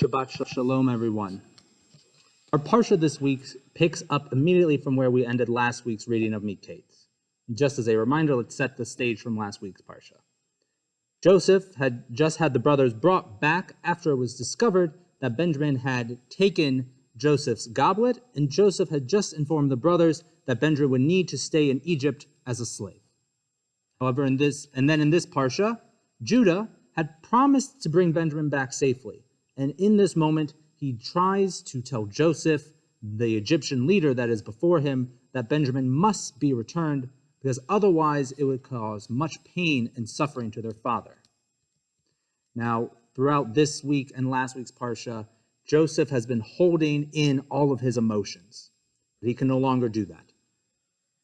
Shabbat Shalom, everyone. Our Parsha this week picks up immediately from where we ended last week's reading of Miketz. Just as a reminder, let's set the stage from last week's Parsha. Joseph had just had the brothers brought back after it was discovered that Benjamin had taken Joseph's goblet, and Joseph had just informed the brothers that Benjamin would need to stay in Egypt as a slave. However, in this Parsha, Judah had promised to bring Benjamin back safely. And in this moment, he tries to tell Joseph, the Egyptian leader that is before him, that Benjamin must be returned because otherwise it would cause much pain and suffering to their father. Now, throughout this week and last week's Parsha, Joseph has been holding in all of his emotions, but he can no longer do that.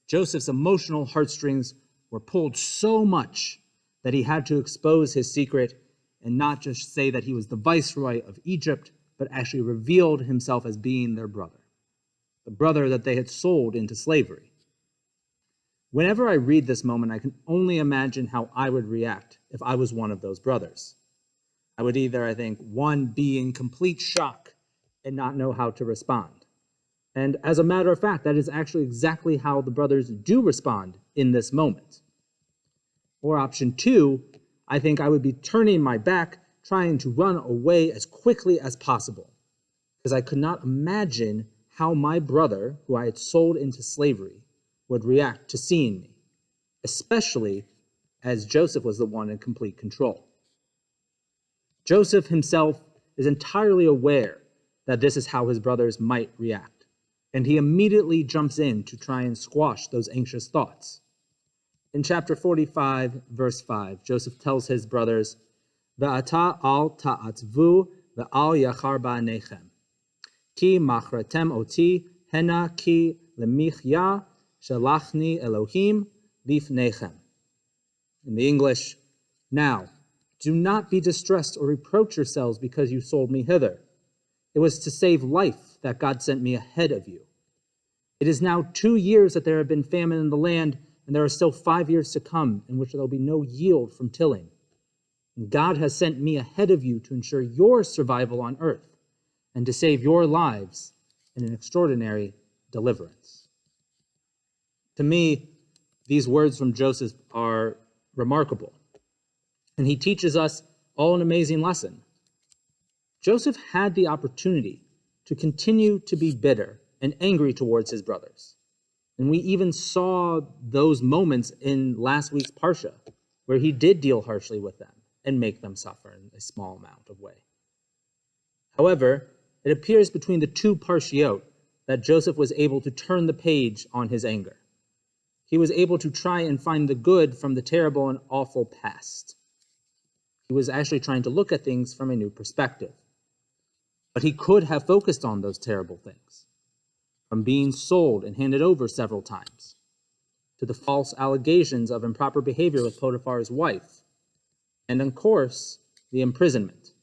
Joseph's emotional heartstrings were pulled so much that he had to expose his secret and not just say that he was the viceroy of Egypt, but actually revealed himself as being their brother, the brother that they had sold into slavery. Whenever I read this moment, I can only imagine how I would react if I was one of those brothers. I would either, I think, one, be in complete shock and not know how to respond. And as a matter of fact, that is actually exactly how the brothers do respond in this moment. Or option two, I think I would be turning my back, trying to run away as quickly as possible, because I could not imagine how my brother, who I had sold into slavery, would react to seeing me, especially as Joseph was the one in complete control. Joseph himself is entirely aware that this is how his brothers might react, and he immediately jumps in to try and squash those anxious thoughts. In chapter 45, verse 5, Joseph tells his brothers, "Ve'ata al ta'atzvu ve'al yachar ba'nechem, ki machratem oti hena ki lemichya shalachni Elohim lifnechem." In the English, "Now, do not be distressed or reproach yourselves because you sold me hither. It was to save life that God sent me ahead of you. It is now 2 years that there have been famine in the land, and there are still 5 years to come in which there will be no yield from tilling. And God has sent me ahead of you to ensure your survival on earth and to save your lives in an extraordinary deliverance." To me, these words from Joseph are remarkable, and he teaches us all an amazing lesson. Joseph had the opportunity to continue to be bitter and angry towards his brothers. And we even saw those moments in last week's Parsha, where he did deal harshly with them and make them suffer in a small amount of way. However, it appears between the two Parshiot that Joseph was able to turn the page on his anger. He was able to try and find the good from the terrible and awful past. He was actually trying to look at things from a new perspective. But he could have focused on those terrible things, from being sold and handed over several times, to the false allegations of improper behavior with Potiphar's wife, and of course, the imprisonment.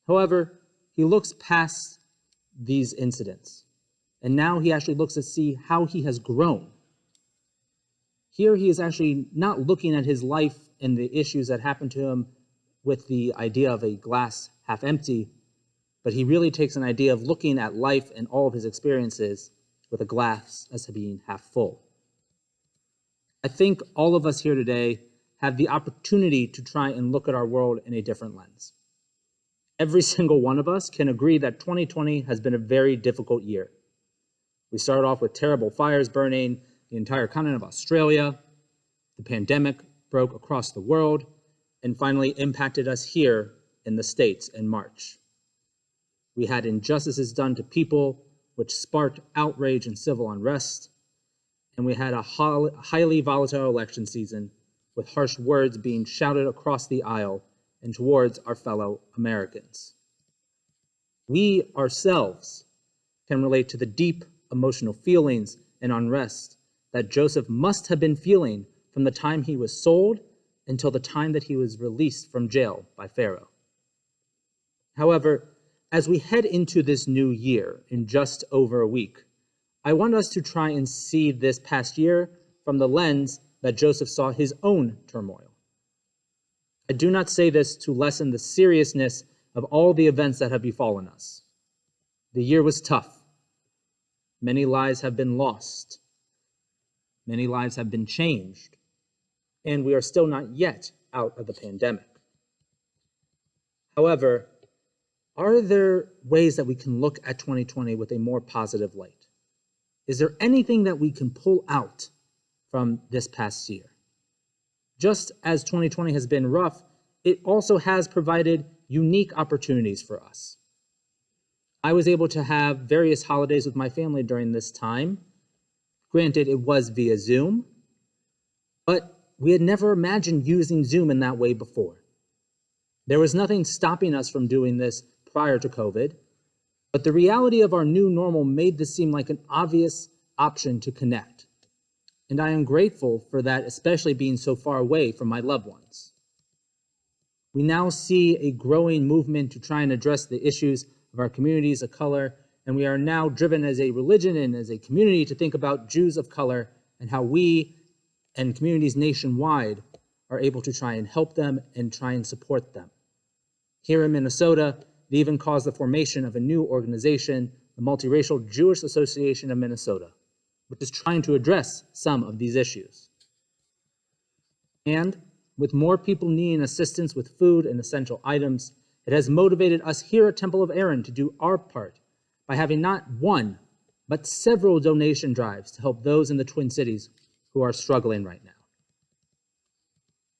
However, he looks past these incidents, and now he actually looks to see how he has grown. Here he is actually not looking at his life and the issues that happened to him with the idea of a glass half empty, but he really takes an idea of looking at life and all of his experiences with a glass as being half full. I think all of us here today have the opportunity to try and look at our world in a different lens. Every single one of us can agree that 2020 has been a very difficult year. We started off with terrible fires burning the entire continent of Australia. The pandemic broke across the world and finally impacted us here in the States in March. We had injustices done to people, which sparked outrage and civil unrest. And we had a highly volatile election season with harsh words being shouted across the aisle and towards our fellow Americans. We ourselves can relate to the deep emotional feelings and unrest that Joseph must have been feeling from the time he was sold until the time that he was released from jail by Pharaoh. However, as we head into this new year in just over a week, I want us to try and see this past year from the lens that Joseph saw his own turmoil. I do not say this to lessen the seriousness of all the events that have befallen us. The year was tough. Many lives have been lost. Many lives have been changed. And we are still not yet out of the pandemic. However, are there ways that we can look at 2020 with a more positive light? Is there anything that we can pull out from this past year? Just as 2020 has been rough, it also has provided unique opportunities for us. I was able to have various holidays with my family during this time. Granted, it was via Zoom, but we had never imagined using Zoom in that way before. There was nothing stopping us from doing this prior to COVID, but the reality of our new normal made this seem like an obvious option to connect. And I am grateful for that, especially being so far away from my loved ones. We now see a growing movement to try and address the issues of our communities of color, and we are now driven as a religion and as a community to think about Jews of color and how we and communities nationwide are able to try and help them and try and support them. Here in Minnesota, they even caused the formation of a new organization, the Multiracial Jewish Association of Minnesota, which is trying to address some of these issues. And with more people needing assistance with food and essential items, it has motivated us here at Temple of Aaron to do our part by having not one, but several donation drives to help those in the Twin Cities who are struggling right now.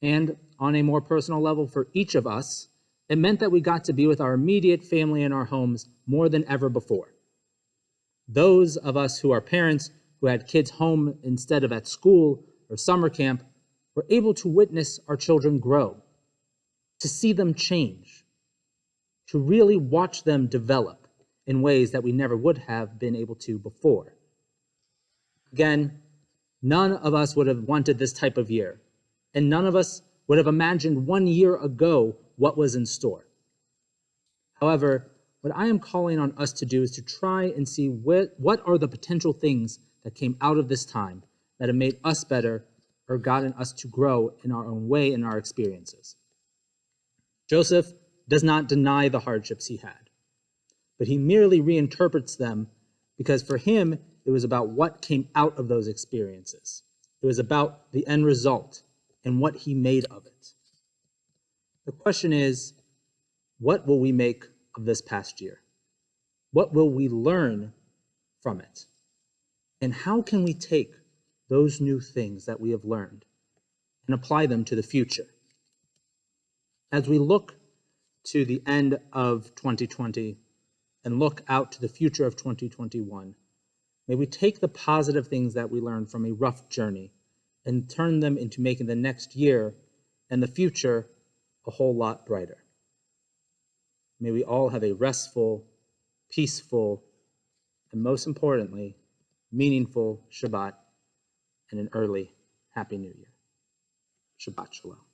And on a more personal level for each of us, it meant that we got to be with our immediate family in our homes more than ever before. Those of us who are parents who had kids home instead of at school or summer camp were able to witness our children grow, to see them change, to really watch them develop in ways that we never would have been able to before. Again, none of us would have wanted this type of year, and none of us would have imagined 1 year ago what was in store. However, what I am calling on us to do is to try and see what are the potential things that came out of this time that have made us better or gotten us to grow in our own way in our experiences. Joseph does not deny the hardships he had, but he merely reinterprets them because for him, it was about what came out of those experiences. It was about the end result and what he made of it. The question is, what will we make of this past year? What will we learn from it? And how can we take those new things that we have learned and apply them to the future? As we look to the end of 2020 and look out to the future of 2021, may we take the positive things that we learned from a rough journey and turn them into making the next year and the future a whole lot brighter. May we all have a restful, peaceful, and most importantly, meaningful Shabbat and an early Happy New Year. Shabbat Shalom.